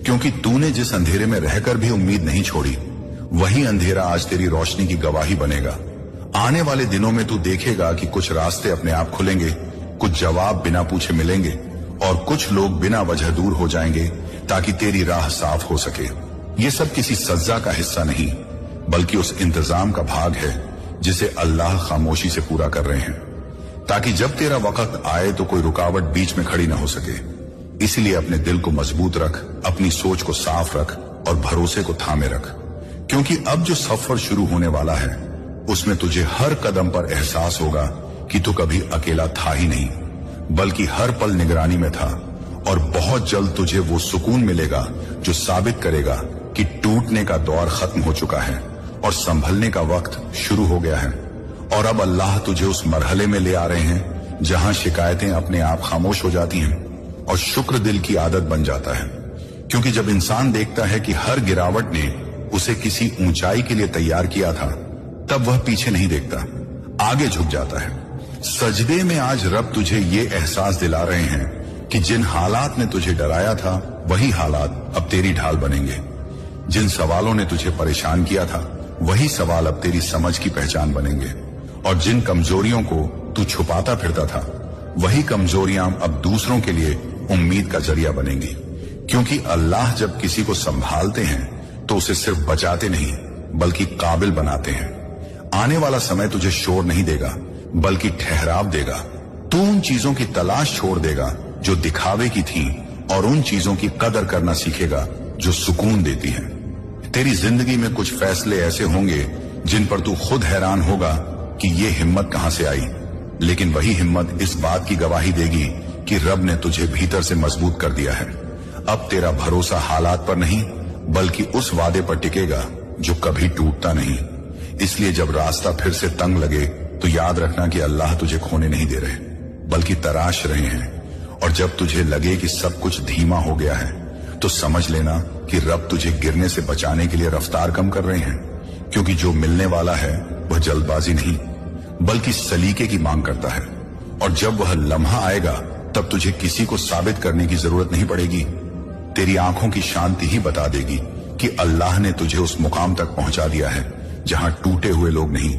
क्योंकि तूने जिस अंधेरे में रहकर भी उम्मीद नहीं छोड़ी, वही अंधेरा आज तेरी रोशनी की गवाही बनेगा। आने वाले दिनों में तू देखेगा कि कुछ रास्ते अपने आप खुलेंगे, कुछ जवाब बिना पूछे मिलेंगे और कुछ लोग बिना वजह दूर हो जाएंगे ताकि तेरी राह साफ हो सके। ये सब किसी सज्जा का हिस्सा नहीं, बल्कि उस इंतजाम का भाग है जिसे अल्लाह खामोशी से पूरा कर रहे हैं, ताकि जब तेरा वक्त आए तो कोई रुकावट बीच में खड़ी ना हो सके। इसलिए अपने दिल को मजबूत रख, अपनी सोच को साफ रख और भरोसे को थामे रख, क्योंकि अब जो सफर शुरू होने वाला है उसमें तुझे हर कदम पर एहसास होगा कि तू कभी अकेला था ही नहीं, बल्कि हर पल निगरानी में था। और बहुत जल्द तुझे वो सुकून मिलेगा जो साबित करेगा कि टूटने का दौर खत्म हो चुका है और संभलने का वक्त शुरू हो गया है। और अब अल्लाह तुझे उस मरहले में ले आ रहे हैं जहां शिकायतें अपने आप खामोश हो जाती हैं और शुक्र दिल की आदत बन जाता है। क्योंकि जब इंसान देखता है कि हर गिरावट ने उसे किसी ऊंचाई के लिए तैयार किया था, तब वह पीछे नहीं देखता, आगे झुक जाता है। सजदे में आज रब तुझे ये एहसास दिला रहे हैं कि जिन हालात ने तुझे डराया था, वही हालात अब तेरी ढाल बनेंगे। जिन सवालों ने तुझे परेशान किया था, वही सवाल अब तेरी समझ की पहचान बनेंगे। और जिन कमजोरियों को तू छुपाता फिरता था, वही कमजोरियां अब दूसरों के लिए उम्मीद का जरिया बनेंगी। क्योंकि अल्लाह जब किसी को संभालते हैं तो उसे सिर्फ बचाते नहीं, बल्कि काबिल बनाते हैं। आने वाला समय तुझे शोर नहीं देगा, बल्कि ठहराव देगा। तू उन चीजों की तलाश छोड़ देगा जो दिखावे की थी और उन चीजों की कदर करना सीखेगा जो सुकून देती हैं। तेरी जिंदगी में कुछ फैसले ऐसे होंगे जिन पर तू खुद हैरान होगा कि ये हिम्मत कहां से आई, लेकिन वही हिम्मत इस बात की गवाही देगी कि रब ने तुझे भीतर से मजबूत कर दिया है। अब तेरा भरोसा हालात पर नहीं, बल्कि उस वादे पर टिकेगा जो कभी टूटता नहीं। इसलिए जब रास्ता फिर से तंग लगे तो याद रखना कि अल्लाह तुझे खोने नहीं दे रहे, बल्कि तराश रहे हैं। और जब तुझे लगे कि सब कुछ धीमा हो गया है, तो समझ लेना कि रब तुझे गिरने से बचाने के लिए रफ्तार कम कर रहे हैं। क्योंकि जो मिलने वाला है वह जल्दबाजी नहीं, बल्कि सलीके की मांग करता है। और जब वह लम्हा आएगा तब तुझे किसी को साबित करने की जरूरत नहीं पड़ेगी। तेरी आंखों की शांति ही बता देगी कि अल्लाह ने तुझे उस मुकाम तक पहुंचा दिया है जहां टूटे हुए लोग नहीं,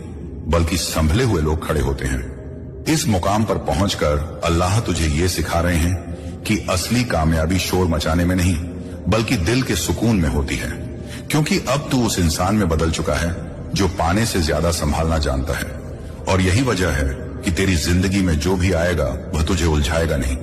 बल्कि संभले हुए लोग खड़े होते हैं। इस मुकाम पर पहुंचकर अल्लाह तुझे ये सिखा रहे हैं कि असली कामयाबी शोर मचाने में नहीं, बल्कि दिल के सुकून में होती है। क्योंकि अब तू उस इंसान में बदल चुका है जो पाने से ज्यादा संभालना जानता है। और यही वजह है कि तेरी जिंदगी में जो भी आएगा वह तुझे उलझाएगा नहीं,